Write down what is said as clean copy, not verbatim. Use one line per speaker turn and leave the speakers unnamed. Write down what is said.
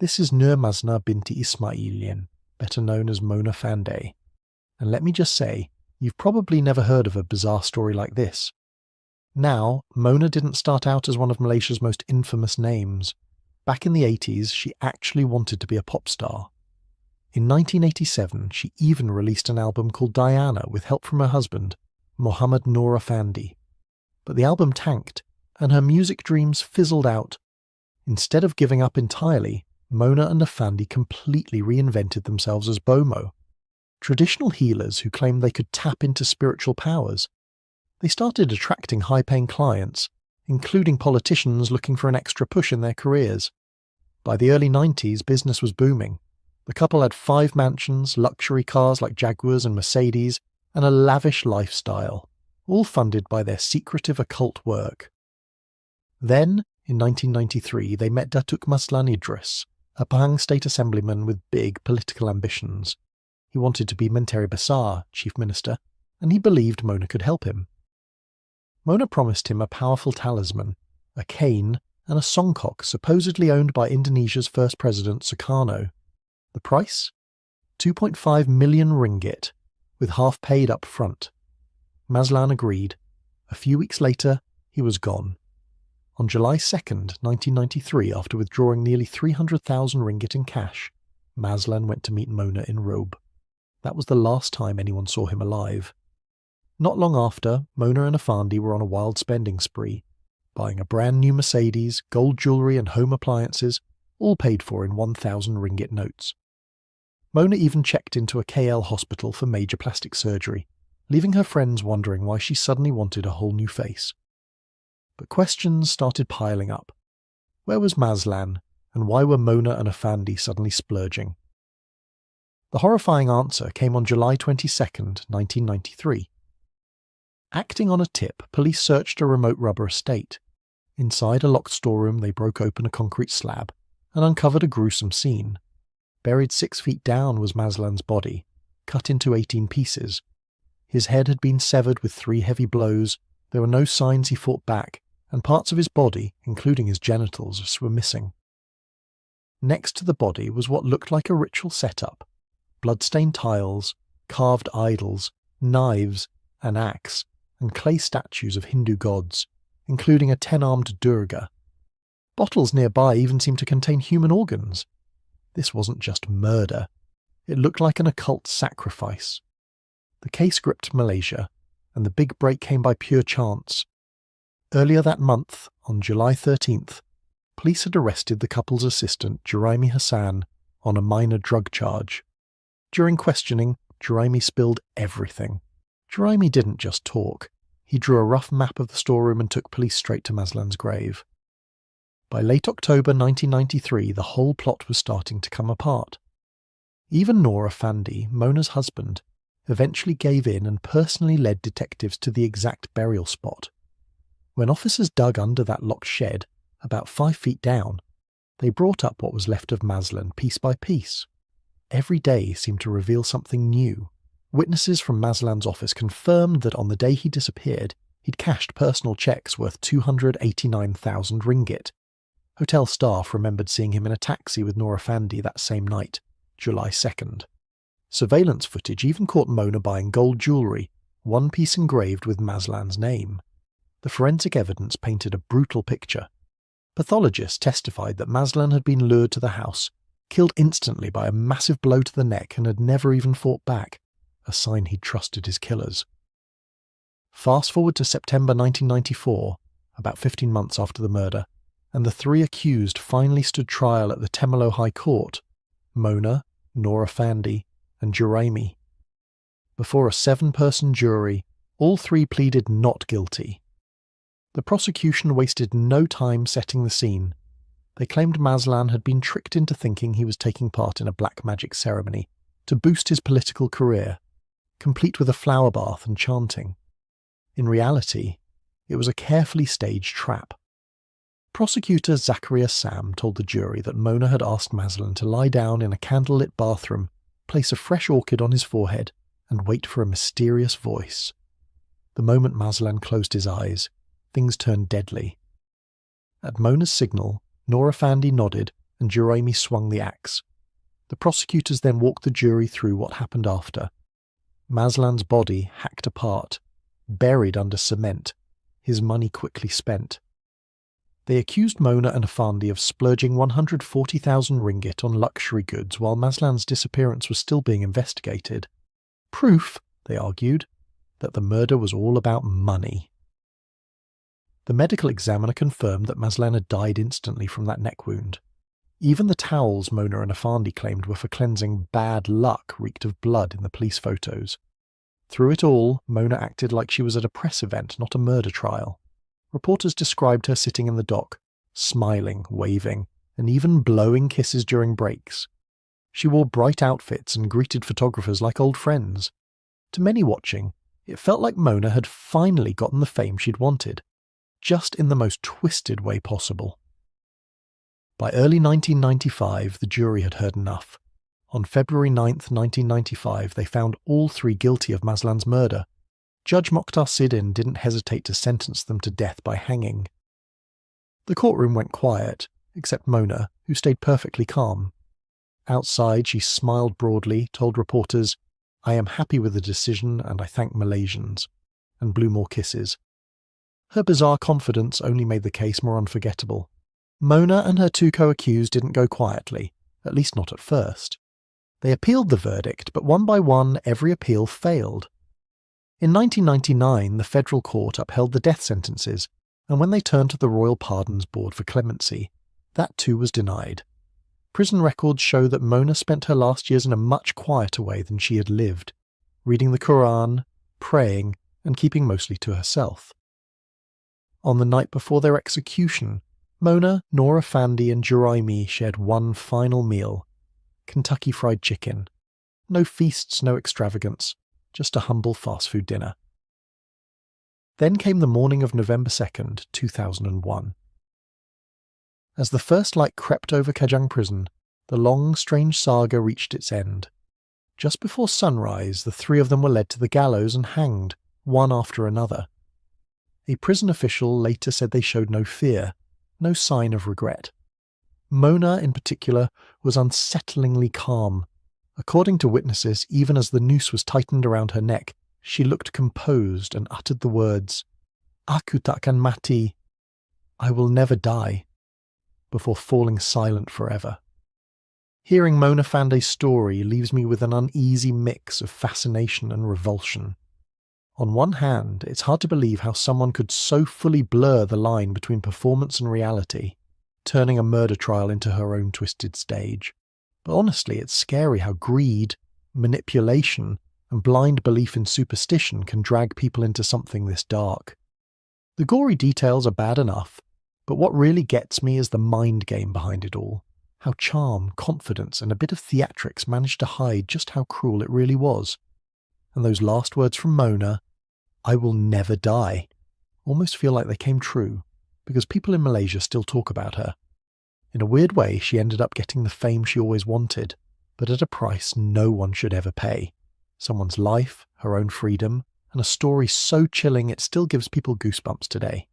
This is Nur Mazna binti Ismailian, better known as Mona Fandey. And let me just say, you've probably never heard of a bizarre story like this. Now, Mona didn't start out as one of Malaysia's most infamous names. Back in the 80s, she actually wanted to be a pop star. In 1987, she even released an album called Diana with help from her husband, Muhammad Nur Fandey. But the album tanked, and her music dreams fizzled out. Instead of giving up entirely, Mona and Fandey completely reinvented themselves as Bomo, traditional healers who claimed they could tap into spiritual powers. They started attracting high-paying clients, including politicians looking for an extra push in their careers. By the early 90s, business was booming. The couple had 5 mansions, luxury cars like Jaguars and Mercedes, and a lavish lifestyle, all funded by their secretive occult work. Then, in 1993, they met Datuk Mazlan Idris, a Pahang state assemblyman with big political ambitions. He wanted to be Menteri Besar, chief minister, and he believed Mona could help him. Mona promised him a powerful talisman, a cane, and a songkok supposedly owned by Indonesia's first president Sukarno. The price? 2.5 million ringgit, with half paid up front. Mazlan agreed. A few weeks later, he was gone. On July 2nd, 1993, after withdrawing nearly 300,000 ringgit in cash, Mazlan went to meet Mona in Robe. That was the last time anyone saw him alive. Not long after, Mona and Fandey were on a wild spending spree, buying a brand new Mercedes, gold jewellery and home appliances, all paid for in 1,000 ringgit notes. Mona even checked into a KL hospital for major plastic surgery, leaving her friends wondering why she suddenly wanted a whole new face. But questions started piling up. Where was Mazlan, and why were Mona and Fandey suddenly splurging? The horrifying answer came on July 22nd, 1993. Acting on a tip, police searched a remote rubber estate. Inside a locked storeroom, they broke open a concrete slab and uncovered a gruesome scene. Buried 6 feet down was Mazlan's body, cut into 18 pieces. His head had been severed with 3 heavy blows, there were no signs he fought back, and parts of his body, including his genitals, were missing. Next to the body was what looked like a ritual setup: blood-stained tiles, carved idols, knives, an axe, and clay statues of Hindu gods, including a 10-armed Durga. Bottles nearby even seemed to contain human organs. This wasn't just murder. It looked like an occult sacrifice. The case gripped Malaysia, and the big break came by pure chance. Earlier that month, on July 13th, police had arrested the couple's assistant, Juraimi Hassan, on a minor drug charge. During questioning, Juraimi spilled everything. Juraimi didn't just talk. He drew a rough map of the storeroom and took police straight to Mazlan's grave. By late October 1993, the whole plot was starting to come apart. Even Nur Fandey, Mona's husband, eventually gave in and personally led detectives to the exact burial spot. When officers dug under that locked shed, about 5 feet down, they brought up what was left of Mazlan piece by piece. Every day seemed to reveal something new. Witnesses from Mazlan's office confirmed that on the day he disappeared, he'd cashed personal checks worth 289,000 ringgit. Hotel staff remembered seeing him in a taxi with Nur Fandey that same night, July 2nd. Surveillance footage even caught Mona buying gold jewellery, one piece engraved with Mazlan's name. The forensic evidence painted a brutal picture. Pathologists testified that Mazlan had been lured to the house, killed instantly by a massive blow to the neck, and had never even fought back, a sign he'd trusted his killers. Fast forward to September 1994, about 15 months after the murder, and the 3 accused finally stood trial at the Temelo High Court: Mona, Nur Fandey, and Juraimi. Before a 7-person jury, all 3 pleaded not guilty. The prosecution wasted no time setting the scene. They claimed Mazlan had been tricked into thinking he was taking part in a black magic ceremony to boost his political career, complete with a flower bath and chanting. In reality, it was a carefully staged trap. Prosecutor Zakaria Sam told the jury that Mona had asked Mazlan to lie down in a candlelit bathroom, place a fresh orchid on his forehead, and wait for a mysterious voice. The moment Mazlan closed his eyes, things turned deadly. At Mona's signal, Nur Fandey nodded and Juraimi swung the axe. The prosecutors then walked the jury through what happened after. Maslan's body hacked apart, buried under cement, his money quickly spent. They accused Mona and Fandey of splurging 140,000 ringgit on luxury goods while Maslan's disappearance was still being investigated. Proof, they argued, that the murder was all about money. The medical examiner confirmed that Maslan had died instantly from that neck wound. Even the towels Mona and Fandey claimed were for cleansing bad luck reeked of blood in the police photos. Through it all, Mona acted like she was at a press event, not a murder trial. Reporters described her sitting in the dock, smiling, waving, and even blowing kisses during breaks. She wore bright outfits and greeted photographers like old friends. To many watching, it felt like Mona had finally gotten the fame she'd wanted, just in the most twisted way possible. By early 1995, the jury had heard enough. On February 9, 1995, they found all three guilty of Maslan's murder. Judge Mokhtar Sidin didn't hesitate to sentence them to death by hanging. The courtroom went quiet, except Mona, who stayed perfectly calm. Outside, she smiled broadly, told reporters, "I am happy with the decision and I thank Malaysians," and blew more kisses. Her bizarre confidence only made the case more unforgettable. Mona and her two co-accused didn't go quietly, at least not at first. They appealed the verdict, but one by one every appeal failed. In 1999, the federal court upheld the death sentences, and when they turned to the Royal Pardons Board for clemency, that too was denied. Prison records show that Mona spent her last years in a much quieter way than she had lived, reading the Quran, praying, and keeping mostly to herself. On the night before their execution, Mona, Nora Fandey and Juraimi shared one final meal, Kentucky Fried Chicken. No feasts, no extravagance, just a humble fast food dinner. Then came the morning of November 2nd, 2001. As the first light crept over Kajang prison, the long, strange saga reached its end. Just before sunrise, the three of them were led to the gallows and hanged, one after another. A prison official later said they showed no fear, no sign of regret. Mona, in particular, was unsettlingly calm. According to witnesses, even as the noose was tightened around her neck, she looked composed and uttered the words, "Aku takkan mati," I will never die, before falling silent forever. Hearing Mona Fandey's story leaves me with an uneasy mix of fascination and revulsion. On one hand, it's hard to believe how someone could so fully blur the line between performance and reality, turning a murder trial into her own twisted stage. But honestly, it's scary how greed, manipulation, and blind belief in superstition can drag people into something this dark. The gory details are bad enough, but what really gets me is the mind game behind it all. How charm, confidence, and a bit of theatrics managed to hide just how cruel it really was. And those last words from Mona, "I will never die," almost feel like they came true, because people in Malaysia still talk about her. In a weird way, she ended up getting the fame she always wanted, but at a price no one should ever pay. Someone's life, her own freedom, and a story so chilling it still gives people goosebumps today.